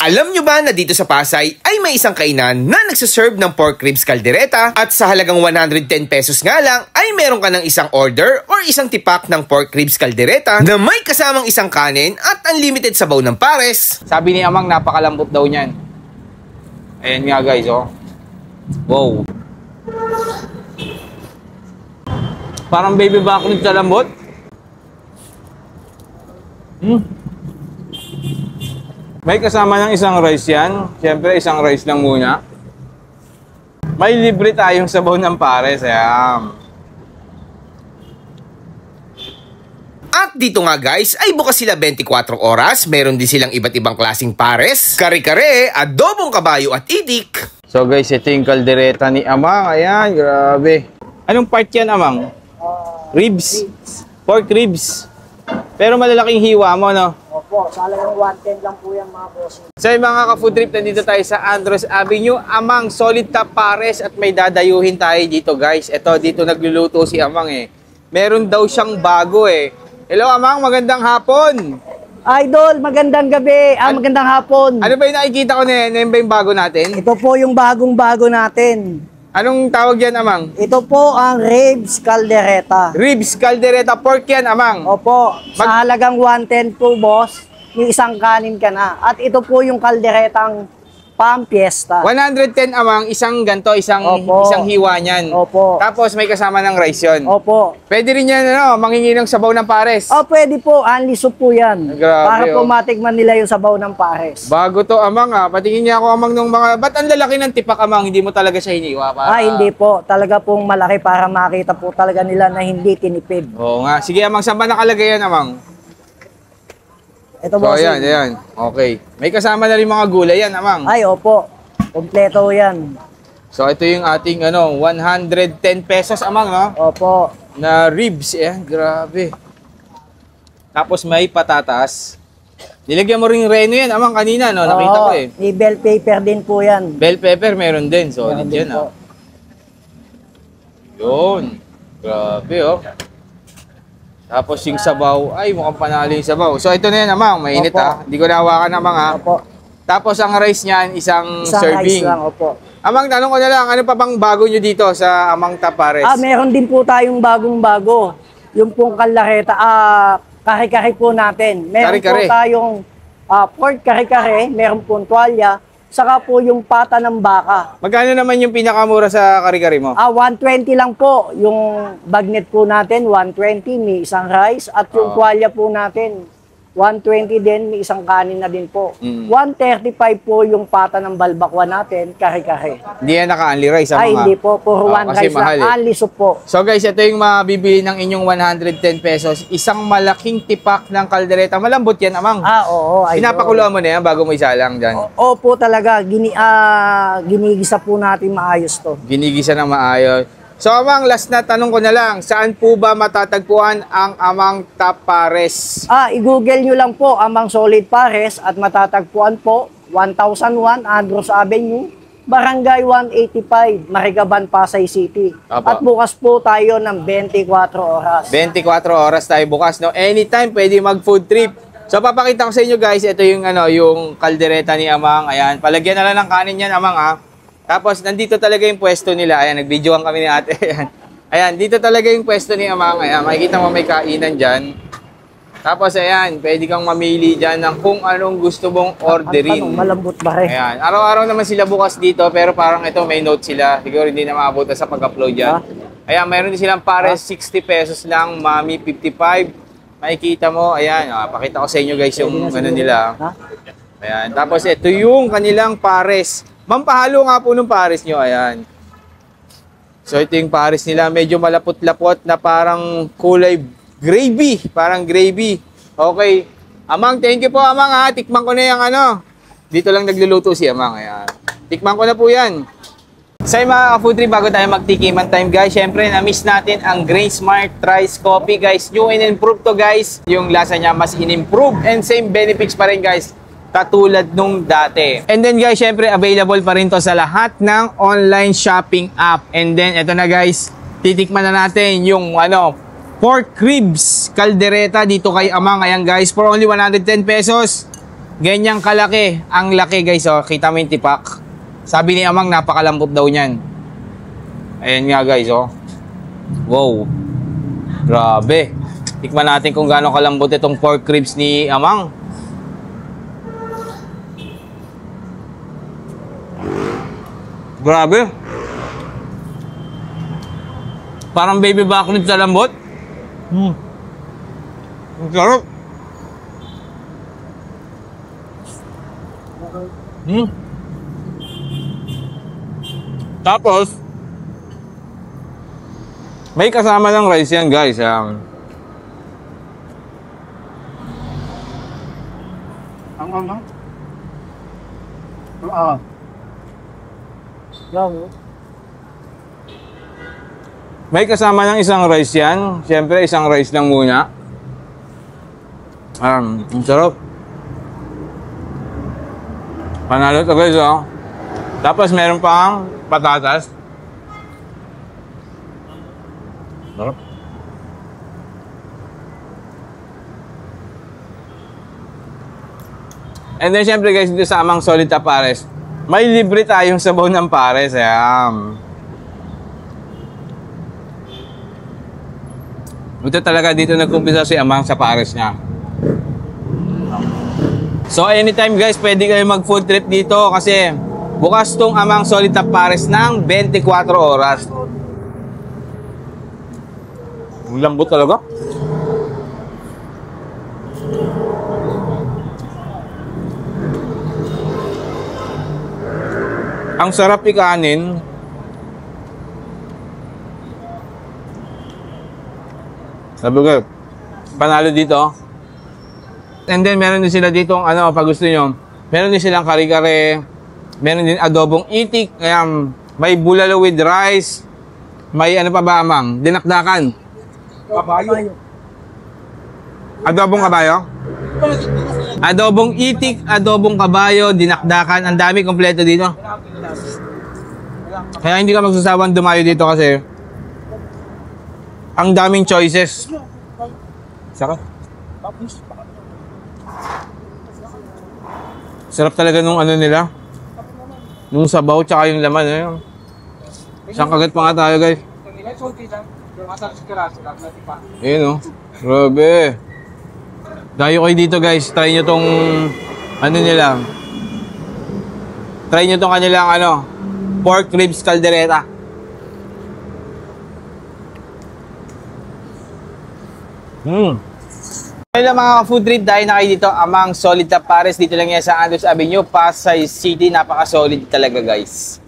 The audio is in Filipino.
Alam nyo ba na dito sa Pasay ay may isang kainan na nagsaserve ng pork ribs caldereta at sa halagang 110 pesos nga lang ay meron ka ng isang order or isang tipak ng pork ribs caldereta na may kasamang isang kanin at unlimited sabaw ng pares. Sabi ni Amang napakalambot daw niyan. Ayan nga guys, oh. Wow. Parang baby back ulit sa lambot. May kasama ng isang rice yan. Siyempre, isang rice lang muna. May libre tayong sabaw ng pares. Ayan. At dito nga guys, ay bukas sila 24 oras. Meron din silang iba't ibang klaseng pares, kare-kare, adobong kabayo at itik. So guys, ito yung kaldereta ni Amang. Ayan, grabe. Anong part yan, Amang? Ribs. Pork ribs. Pero malalaking hiwa mo, no? Opo, sa halagang 110 lang po yan mga boss. So mga ka-food trip, nandito tayo sa Andros Avenue. Amang, solid top pares at may dadayuhin tayo dito guys. Ito, dito nagluluto si Amang eh. Meron daw siyang bago eh. Hello Amang, magandang hapon. Idol, magandang gabi. Magandang hapon. Ano ba yung nakikita ko na yan? Ano ba yung bago natin? Ito po yung bagong-bago natin. Anong tawag yan, Amang? Ito po ang ribs caldereta. Ribs caldereta pork yan, Amang. Opo, sa halagang 110 po boss, may isang kanin ka na. At ito po yung kalderetang pampiesta. 110 Amang, isang ganto, isang hiwa niyan. Opo. Tapos may kasama ng rice yun. Opo. Pwede rin yan, ano, mangingi ng sabaw ng pares. Pwede po, only soup po yan. Grabe, para po matikman nila yung sabaw ng pares. Bago to, Amang, ah. Patingin niya ako, Amang, nung mga... Ba't ang lalaki ng tipak, Amang? Hindi mo talaga siya hiniwa? Hindi po. Talaga pong malaki para makita po talaga nila na hindi tinipid. Oo nga. Sige, Amang, saan ba nakalagay yan, Amang? Ito so, ayan. Okay. May kasama na rin mga gulay yan, Amang. Ay, opo. Kompleto yan. So, ito yung ating, 110 pesos, Amang, no? Opo. Na ribs, grabe. Tapos may patatas. Nilagyan mo ring reno yan, Amang, kanina, no? Nakita ko eh. May bell pepper din po yan. Bell pepper, meron din. Solid yan, po. Yun. Grabe, oh. Tapos yung sabaw, ay mukhang panalo yung sabaw. So ito na yan, Amang, mainit ha. Hindi ko nahawakan, Amang ha. Opo. Tapos ang rice niyan, isang serving. Rice lang, opo. Amang, tanong ko na lang, ano pa bang bago nyo dito sa Amang Tapares? Meron din po tayong bagong-bago. Yung pong kaldereta, kare-kare po natin. Meron po tayong pork kare-kare, meron pong tuwalya, saka po yung pata ng baka. Magkano naman yung pinakamura sa kare-kare mo? 120 lang po. Yung bagnet po natin, 120, may isang rice. At yung tuwalya po natin, 120 din, may isang kanin na din po. 135 po yung pata ng balbakwa natin, kare-kare. Hindi yan naka-only rice, Amang? Hindi po, puro one rice lang, only soup po. So guys, ito yung mabibili ng inyong 110 pesos. Isang malaking tipak ng kaldereta. Malambot yan, Amang? Oo. Pinapakuluan mo na yan bago mo isalang dyan? Opo talaga, ginigisa po natin maayos to. Ginigisa ng maayos. So Amang, last na tanong ko na lang, saan po ba matatagpuan ang Amang Top Pares? I-google nyo lang po Amang Solid Pares at matatagpuan po 1001 Andros Avenue, Barangay 185, Marigaban, Pasay City. At bukas po tayo ng 24 oras. 24 oras tayo bukas, no? Anytime pwede mag-food trip. So papakita ko sa inyo guys, ito yung yung kaldereta ni Amang. Ayan, palagyan na lang ng kanin yan, Amang ha. Tapos, nandito talaga yung pwesto nila. Ayan, nag-videoan kami ni ate. Ayan, dito talaga yung pwesto ni Amang. Ayan, makikita mo may kainan dyan. Tapos, ayan, pwede kang mamili dyan ng kung anong gusto mong orderin. Malambot ba rin? Ayan, araw-araw naman sila bukas dito, pero parang ito, may note sila. Siguro hindi na maabot sa pag-upload dyan. Ayan, mayroon din silang pares, 60 pesos lang, mami, 55. Makikita mo, ayan, pakita ko sa inyo guys yung nila. Ayan, tapos ito yung kanilang pares. Mampahalo nga po ng pares nyo, ayan. So ito yung pares nila, medyo malapot-lapot na parang kulay gravy, parang gravy. Okay, Amang, thank you po Amang ha, tikman ko na yung dito lang nagluluto si Amang, ayan. Tikman ko na po yan. So mga ka-food trip, bago tayo magtikiman time guys, syempre na-miss natin ang Grain Smart Rice Coffee guys. New and improved to guys, yung lasa niya mas in-improve and same benefits pa rin guys, katulad nung dati. And then guys, syempre available pa rin to sa lahat ng online shopping app. And then eto na guys, titikman na natin yung pork ribs caldereta dito kay Amang. Ayan guys, for only 110 pesos. Ganyang kalaki. Ang laki guys, oh. Kita mo yung tipak. Sabi ni Amang, napakalambot daw niyan. Ayan nga guys, oh. Wow. Grabe. Tikman natin kung gaano kalambot itong pork ribs ni Amang. Grabe. Parang baby back ribs sa lambot. Ang sarap. Tapos, may kasama ng rice yan guys. Ang May kasama ng isang rice yan. Siyempre, isang rice lang muna. Ang sarap. Panalo to guys, oh. Tapos meron pang patatas. Sarap. And then siyempre guys, dito sa Amang Solid Pares, may libre tayong sabaw ng pares. Ayan. Ito talaga dito nagkumpisa si Amang sa pares niya. So anytime guys, pwede kayo mag food trip dito kasi bukas tong Amang Solid Pares ng 24 oras. Ang lambot talaga. Ang sarap ikanin. Sabi ko, panalo dito. And then meron din sila dito, pag gusto nyo, meron din silang kare-kare, meron din adobong itik, kaya may bulalo with rice, may ano pa ba, Amang? Dinakdakan. kabayo. Adobong kabayo? Adobong itik, adobong kabayo, dinakdakan, ang dami kompleto dito. Kaya hindi ka magsasawang dumayo dito kasi ang daming choices. Saka? Sarap talaga nung ano nila. Nung sabaw tsaka yung laman. Ayun. Isang kagat pa nga tayo guys. Ayun oh. Grabe. Dayo kayo dito guys. Try nyo tong ano nila. Try nyo tong kanilang pork ribs caldereta. Ayun mga food trip, dahil na kayo dito, Amang Solid Pares, dito lang yan sa Andres Avenue, Pasay City. Napaka-solid talaga guys.